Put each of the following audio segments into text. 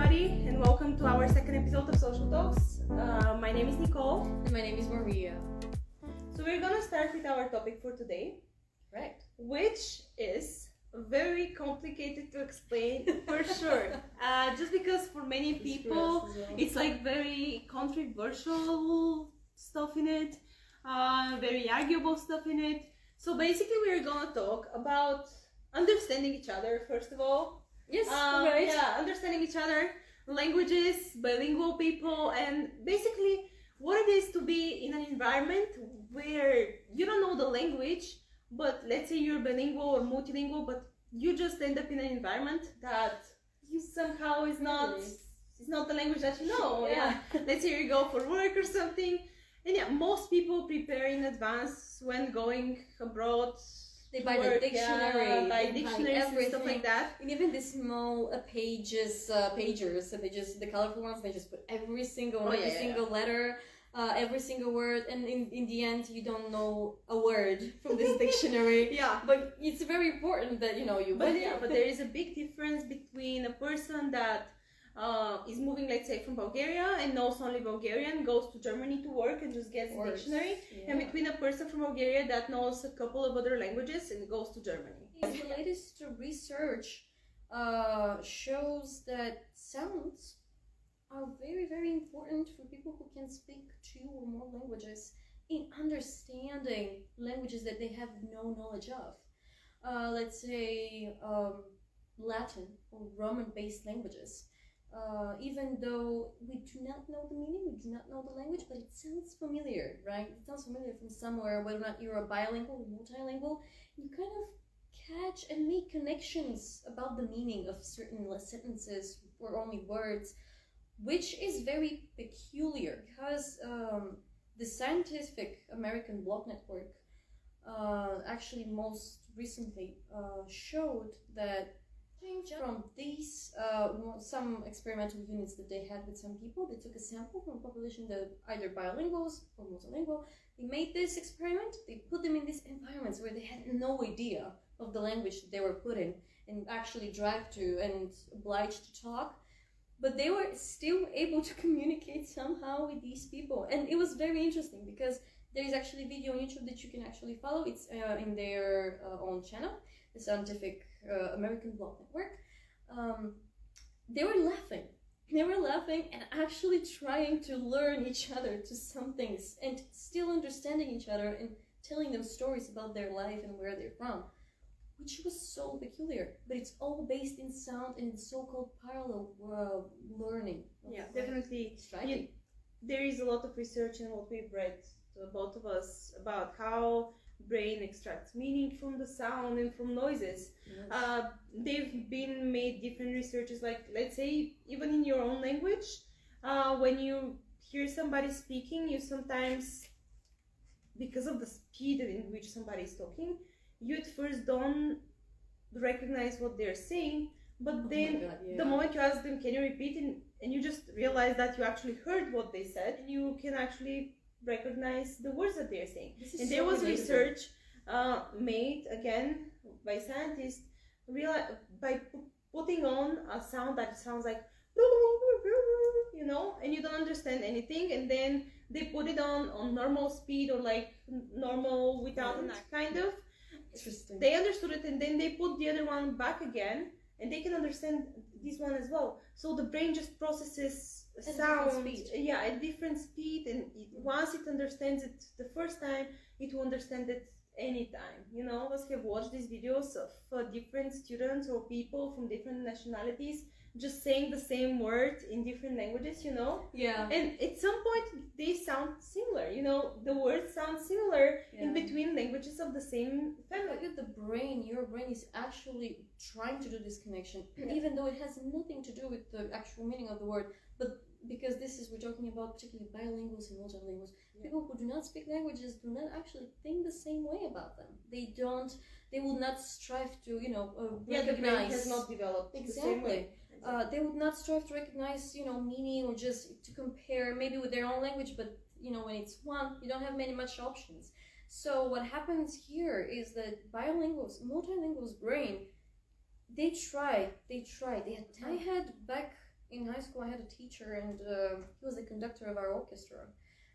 everybody, and welcome to our second episode of Social Talks. My name is Nicole. And my name is Maria. So we're gonna start with our topic for today. Right. Which is very complicated to explain for sure. Just because for many people it's like very controversial stuff in it, very arguable stuff in it. So basically we're gonna talk about understanding each other first of all. Yes, right. Yeah, understanding each other, languages, bilingual people, and basically what it is to be in an environment where you don't know the language, but let's say you're bilingual or multilingual, but you just end up in an environment that you somehow is not the language that you know. Yeah. Let's say you go for work or something, and yeah, most people prepare in advance when going abroad. They buy the dictionary, buy dictionaries and stuff like that. And even the small pagers, the colorful ones, they just put every single letter, every single word, and in the end you don't know a word from this dictionary. Yeah. But it's very important that But there is a big difference between a person that is moving, let's say, from Bulgaria and knows only Bulgarian, goes to Germany to work and just gets a dictionary, and between a person from Bulgaria that knows a couple of other languages and goes to Germany. The latest research shows that sounds are very, very important for people who can speak 2 or more languages in understanding languages that they have no knowledge of. Let's say Latin or Roman-based languages. Even though we do not know the meaning, we do not know the language, but it sounds familiar, right? It sounds familiar from somewhere, whether or not you're a bilingual or multilingual. You kind of catch and make connections about the meaning of certain sentences or only words, which is very peculiar because the Scientific American Block Network actually most recently showed that from these some experimental units that they had with some people, they took a sample from a population that either bilinguals or multilingual. They made this experiment, they put them in these environments where they had no idea of the language that they were put in and actually drive to and obliged to talk, but they were still able to communicate somehow with these people. And it was very interesting because there is actually a video on YouTube that you can actually follow. It's in their own channel, the Scientific American Block Network. They were laughing and actually trying to learn each other to some things and still understanding each other and telling them stories about their life and where they're from, which was so peculiar. But it's all based in sound and so-called parallel learning. Yeah, definitely. Striking. There is a lot of research in what we've read, both of us, about how brain extracts meaning from the sound and from noises. Yes. They've been made different researches, like let's say even in your own language, when you hear somebody speaking, you sometimes, because of the speed in which somebody is talking, you at first don't recognize what they're saying, but then the moment you ask them, can you repeat, and you just realize that you actually heard what they said, and you can actually recognize the words that they're saying. And there was research made again by scientists by putting on a sound that sounds like, you know, and you don't understand anything, and then they put it on normal speed or like normal without an kind of. Interesting. They understood it, and then they put the other one back again, and they can understand this one as well. So the brain just processes sound at a different speed, and once it understands it the first time, it will understand it anytime. You know, of us have watched these videos of different students or people from different nationalities just saying the same word in different languages, you know? Yeah. And at some point they sound similar, you know, the words sound similar in between languages of the same family. Look at the brain, your brain is actually trying to do this connection, even though it has nothing to do with the actual meaning of the word. But because we're talking about particularly bilinguals and multilinguals, people who do not speak languages do not actually think the same way about them. They will not strive to, recognize. The brain has not developed exactly. the same way. They would not strive to recognize, meaning or just to compare maybe with their own language, but, when it's one, you don't have much options. So what happens here is that bilinguals, multilinguals brain, they tried. I had back In high school, I had a teacher, and he was the conductor of our orchestra.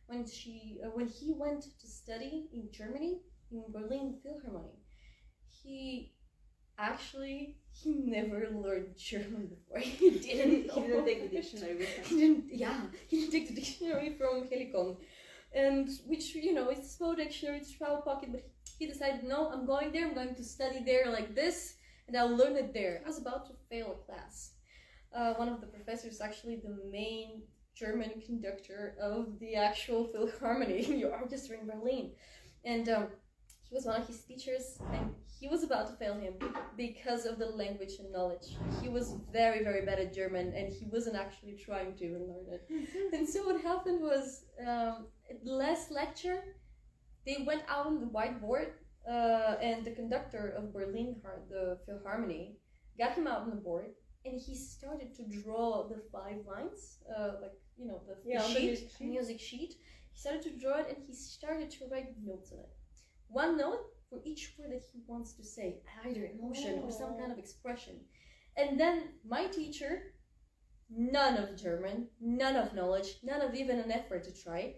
When he went to study in Germany, in Berlin Philharmonic, he never learned German before. He didn't take the dictionary with him. He didn't take the dictionary from Helicon, and which, you know, it's a small dictionary, it's travel pocket, but he decided, no, I'm going there, I'm going to study there like this, and I'll learn it there. I was about to fail a class. One of the professors, actually the main German conductor of the actual Philharmonic, the orchestra in Berlin, and he was one of his teachers, and he was about to fail him because of the language and knowledge. He was very, very bad at German, and he wasn't actually trying to even learn it. And so what happened was, at the last lecture, they went out on the whiteboard, and the conductor of Berlin, the Philharmonic, got him out on the board, and he started to draw the 5 lines, like, you know, the music sheet. He started to draw it, and he started to write notes on it. One note for each word that he wants to say, either emotion or some kind of expression. And then my teacher, none of German, none of knowledge, none of even an effort to try,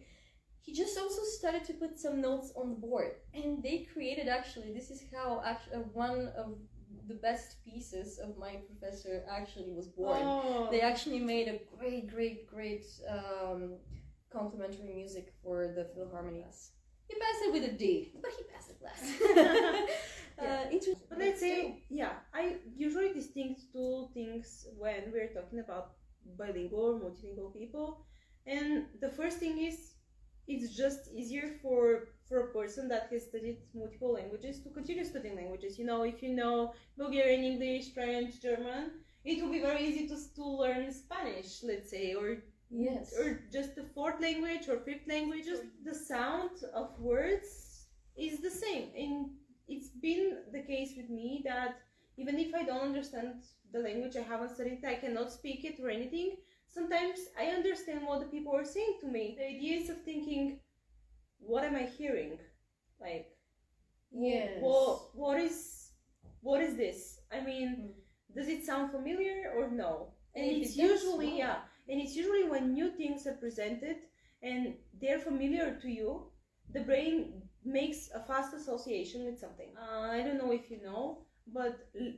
he just also started to put some notes on the board. And they created, actually, this is how one of the best pieces of my professor actually was born. Oh. They actually made a great complimentary music for the Philharmonic. He passed it with a D, but he passed the class. But let's say, I usually distinct 2 things when we're talking about bilingual or multilingual people. And the first thing is, it's just easier for a person that has studied multiple languages to continue studying languages. You know, if you know Bulgarian, English, French, German, it will be very easy to learn Spanish, let's say, or just the 4th language or 5th language. Just the sound of words is the same. And it's been the case with me that even if I don't understand the language, I haven't studied it, I cannot speak it or anything, sometimes I understand what the people are saying to me. The ideas of thinking, what am I hearing? Like, what is this? I mean, does it sound familiar or no? And it's usually, and it's usually when new things are presented and they're familiar to you, the brain makes a fast association with something. I don't know if you know, but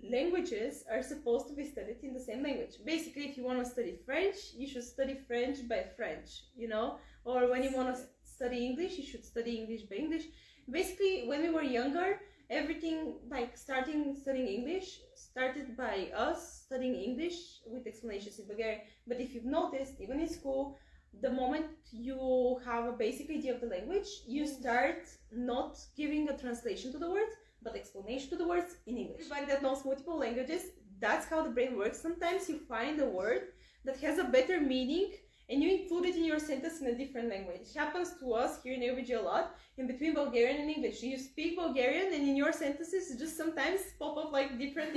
languages are supposed to be studied in the same language. Basically, if you want to study French, you should study French by French, you know? Or when you want to study English, you should study English by English. Basically, when we were younger, everything, like studying English, started by us studying English with explanations in Bulgarian. But if you've noticed, even in school, the moment you have a basic idea of the language, you start not giving a translation to the words, but explanation to the words in English. Everybody that knows multiple languages, that's how the brain works. Sometimes you find a word that has a better meaning and you include it in your sentence in a different language. It happens to us here in AVG a lot, in between Bulgarian and English. You speak Bulgarian and in your sentences just sometimes pop up like different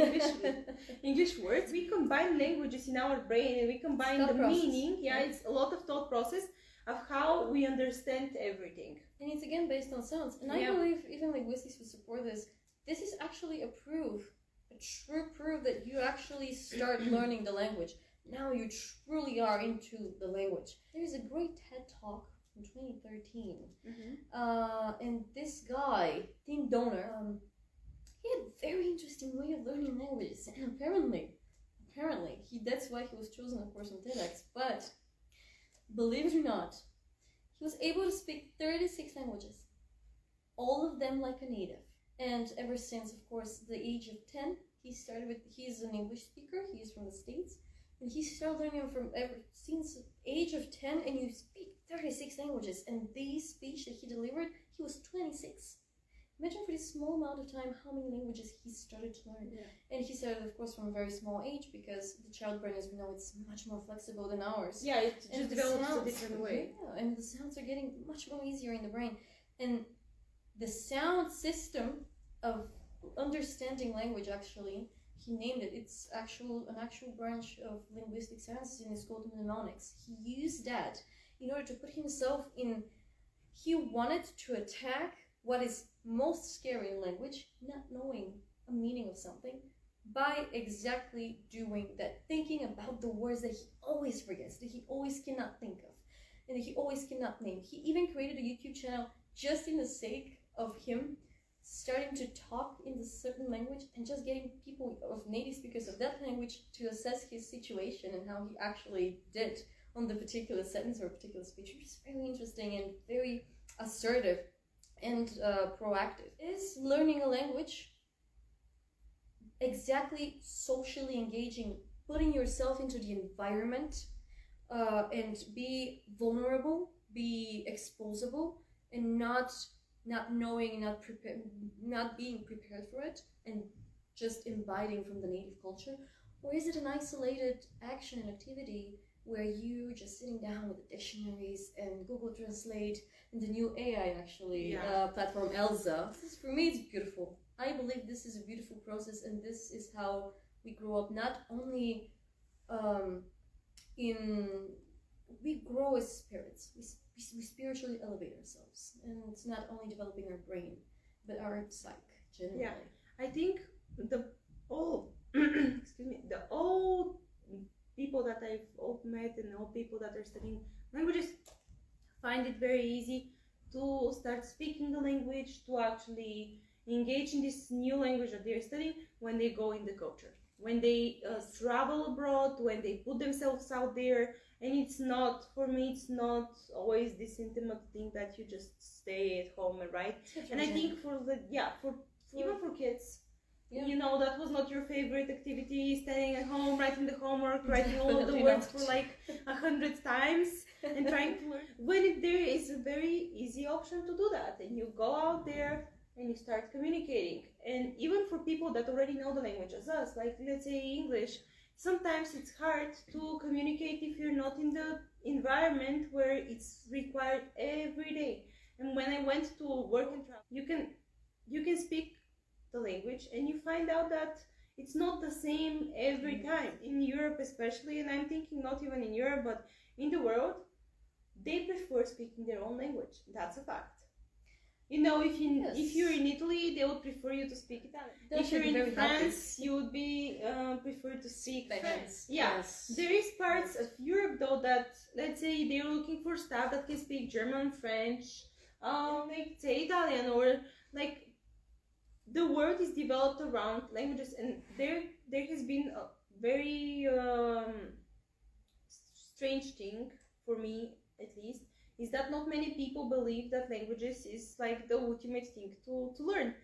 English words. We combine languages in our brain and we combine the meaning. It's a lot of thought process of how we understand everything. And it's again based on sounds. And I believe even linguistics would support this. This is actually a proof, a true proof that you actually start learning the language. Now you truly are into the language. There is a great TED Talk from 2013. And this guy, Tim Donner, he had a very interesting way of learning languages. And apparently, that's why he was chosen, of course, on TEDx. But believe it or not, he was able to speak 36 languages, all of them like a native. And ever since, of course, the age of 10, he's an English speaker, he's from the States, and he started learning since the age of 10, and you speak 36 languages. And this speech that he delivered, he was 26. Imagine for this small amount of time how many languages he started to learn. And he started, of course, from a very small age, because the child brain, as we know, it's much more flexible than ours. It just develops a different way. And the sounds are getting much more easier in the brain. And the sound system of understanding language, actually, he named it. It's an actual branch of linguistic sciences, and it's called mnemonics. He used that in order to put himself in. He wanted to attack what is most scary in language, not knowing a meaning of something, by exactly doing that, thinking about the words that he always forgets, that he always cannot think of, and that he always cannot name. He even created a YouTube channel just in the sake of him starting to talk in a certain language and just getting people of native speakers of that language to assess his situation and how he actually did on the particular sentence or particular speech, which is very interesting and very assertive and proactive. Is learning a language exactly socially engaging, putting yourself into the environment and be vulnerable, be exposable, and not knowing, not being prepared for it, and just imbibing from the native culture? Or is it an isolated action and activity where you just sitting down with the dictionaries and Google Translate and the new AI platform Elsa? For me, it's beautiful. I believe this is a beautiful process, and this is how we grow up. Not only we grow as spirits. We spiritually elevate ourselves, and it's not only developing our brain, but our psyche generally. Yeah, I think the old the old people that I've met and all people that are studying languages find it very easy to start speaking the language, to actually engage in this new language that they're studying when they go in the culture, when they travel abroad, when they put themselves out there. And it's not, for me, it's not always this intimate thing that you just stay at home, right? And I think even for kids, you know, that was not your favorite activity, staying at home, writing the homework, writing all of the words for like 100 times and trying to learn. When there is a very easy option to do that, and you go out there and you start communicating. And even for people that already know the language as us, like let's say English, sometimes it's hard to communicate if you're not in the environment where it's required every day. And when I went to work and travel, you can speak the language and you find out that it's not the same every time. In Europe especially, and I'm thinking not even in Europe, but in the world, they prefer speaking their own language. That's a fact. You know, if you're in Italy, they would prefer you to speak Italian. If you're in France, you would be prefer to speak French. Yeah, yes. There is parts of Europe though that, let's say, they're looking for staff that can speak German, French, like say Italian, or like the world is developed around languages, and there has been a very strange thing for me, at least, is that not many people believe that languages is like the ultimate thing to learn.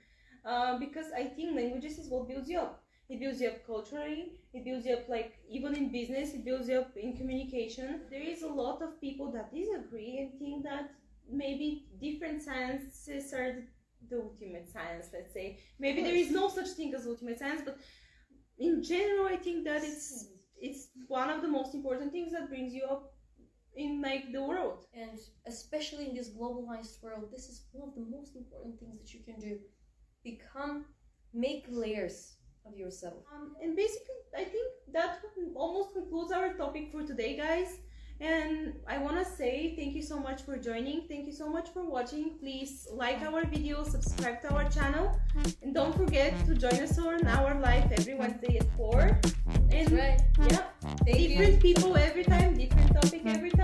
Because I think languages is what builds you up. It builds you up culturally, it builds you up like even in business, it builds you up in communication. There is a lot of people that disagree and think that maybe different sciences are the ultimate science, let's say. Maybe there is no such thing as ultimate science, but in general I think that it's one of the most important things that brings you up in like the world. And especially in this globalized world, this is one of the most important things that you can do. Make layers of yourself. And basically I think that almost concludes our topic for today, guys. And I want to say thank you so much for joining. Thank you so much for watching. Please like our video, subscribe to our channel, and don't forget to join us on our live every Wednesday at 4. And that's right. Yeah, different people every time, different topic every time.